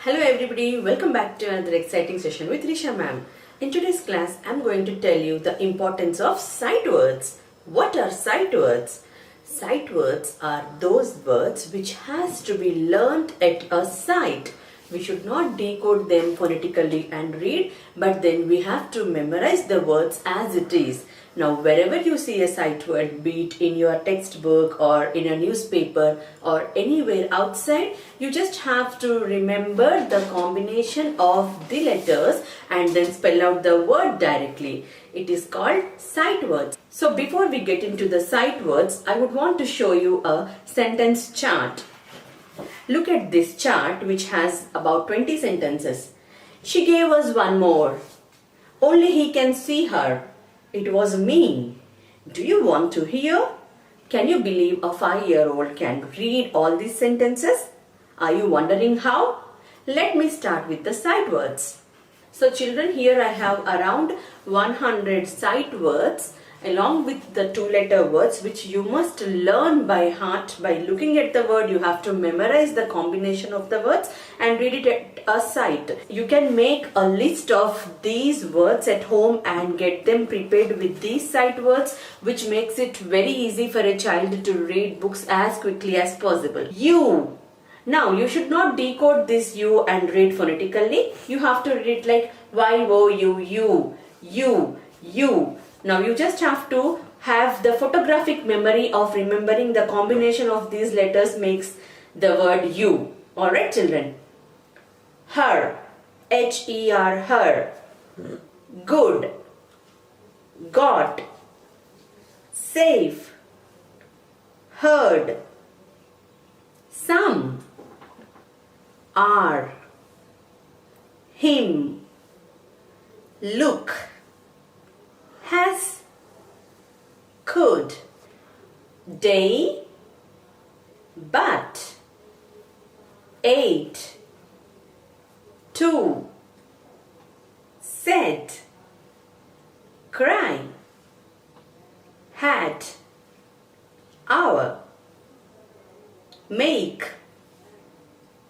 Hello everybody, welcome back to another exciting session with Risha Mam. In today's class, I'm going to tell you the importance of sight words. What are sight words? Sight words are those words which has to be learnt at a sight. We should not decode them phonetically and read, but then we have to memorize the words as it is. Now, wherever you see a sight word, be it in your textbook or in a newspaper or anywhere outside, you just have to remember the combination of the letters and then spell out the word directly. It is called sight words. So, before we get into the sight words, I would want to show you a sentence chart. Look at this chart which has about 20 sentences. She gave us one more. Only he can see her. It was me. Do you want to hear? Can you believe a 5-year-old can read all these sentences? Are you wondering how? Let me start with the sight words. So children, here I have around 100 sight words along with the 2-letter words which you must learn by heart. By looking at the word, you have to memorize the combination of the words and read it at a sight. You can make a list of these words at home and get them prepared with these sight words, which makes it very easy for a child to read books as quickly as possible. You. Now, you should not decode this you and read phonetically. You have to read like you. Now, you just have to have the photographic memory of remembering the combination of these letters makes the word you. Alright, children? Her. H-E-R, her. Good. Got. Safe. Heard. Some. Are. Him. Look. Has. Could. Day. But. Ate. To. Said. Cry. Had. Hour. Make.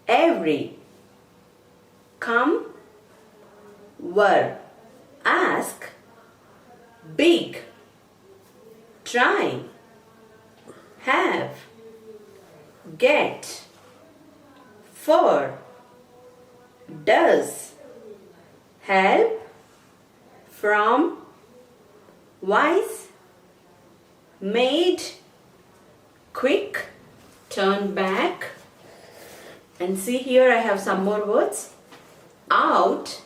Every. Come. Were. Ask. Big. Try. Have. Get. For. Does. Help. From. Wise. Made. Quick. Turn back. And see, here I have some more words. Out.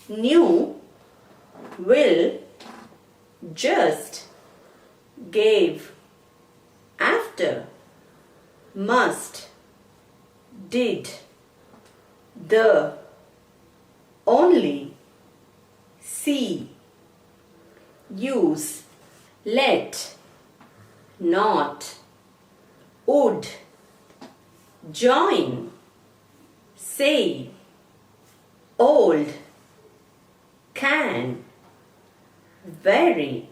New. Will. Just. Gave. After. Must. Did. The. Only. See. Use. Let. Not. Would. Join. Say. Old. Can. Very.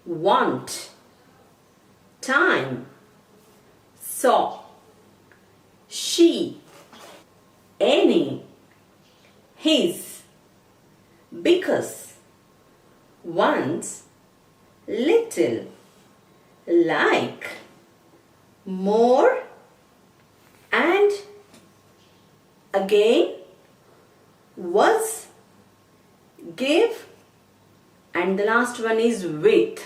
Want. Time. Saw. She. Any. His. Because. Once. Little. Like. More. And. Again. Was. Give. And the last one is with.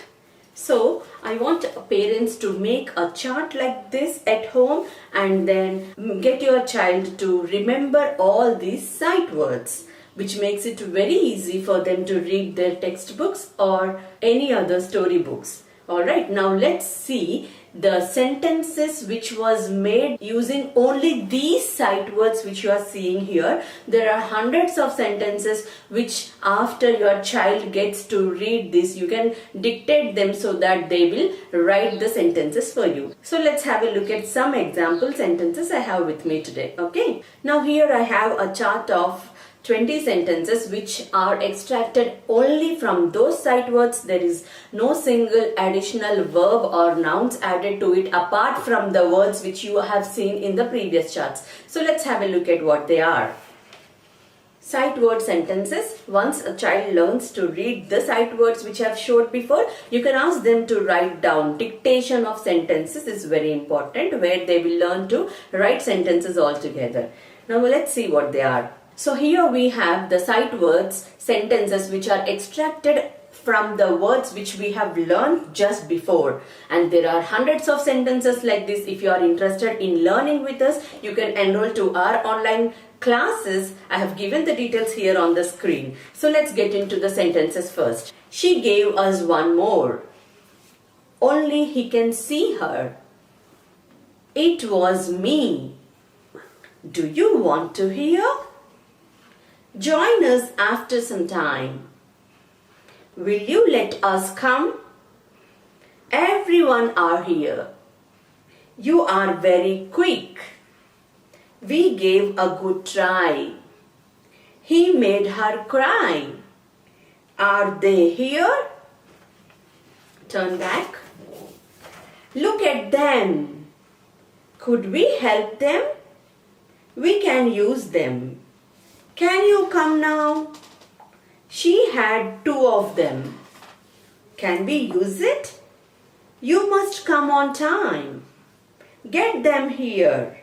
So, I want parents to make a chart like this at home and then get your child to remember all these sight words, which makes it very easy for them to read their textbooks or any other storybooks. Alright, now let's see the sentences which was made using only these sight words which you are seeing here. There are hundreds of sentences which after your child gets to read this, you can dictate them so that they will write the sentences for you. So let's have a look at some example sentences I have with me today. Okay. Now here I have a chart of 20 sentences which are extracted only from those sight words. There is no single additional verb or nouns added to it apart from the words which you have seen in the previous charts. So let's have a look at what they are. Sight word sentences. Once a child learns to read the sight words which I have showed before, you can ask them to write down. Dictation of sentences is very important, where they will learn to write sentences all together. Now let's see what they are. So here we have the sight words sentences which are extracted from the words which we have learned just before, and there are hundreds of sentences like this. If you are interested in learning with us, you can enroll to our online classes. I have given the details here on the screen. So let's get into the sentences first. She gave us one more. Only he can see her. It was me. Do you want to hear? Join us after some time. Will you let us come? Everyone are here. You are very quick. We gave a good try. He made her cry. Are they here? Turn back. Look at them. Could we help them? We can use them. Can you come now? She had 2 of them. Can we use it? You must come on time. Get them here.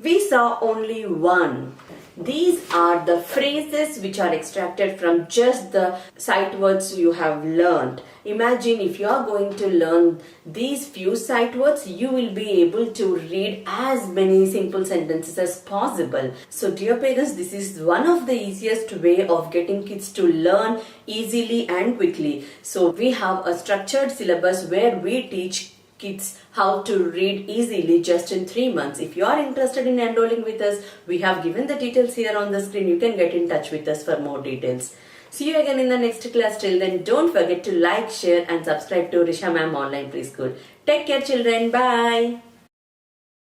We saw only one. These are the phrases which are extracted from just the sight words you have learned. Imagine if you are going to learn these few sight words, you will be able to read as many simple sentences as possible. So dear parents, this is one of the easiest way of getting kids to learn easily and quickly. So we have a structured syllabus where we teach kids how to read easily just in 3 months. If you are interested in enrolling with us, we have given the details here on the screen. You can get in touch with us for more details. See you again in the next class. Till then, don't forget to like, share and subscribe to Risha Mam Online Preschool. Take care children. Bye.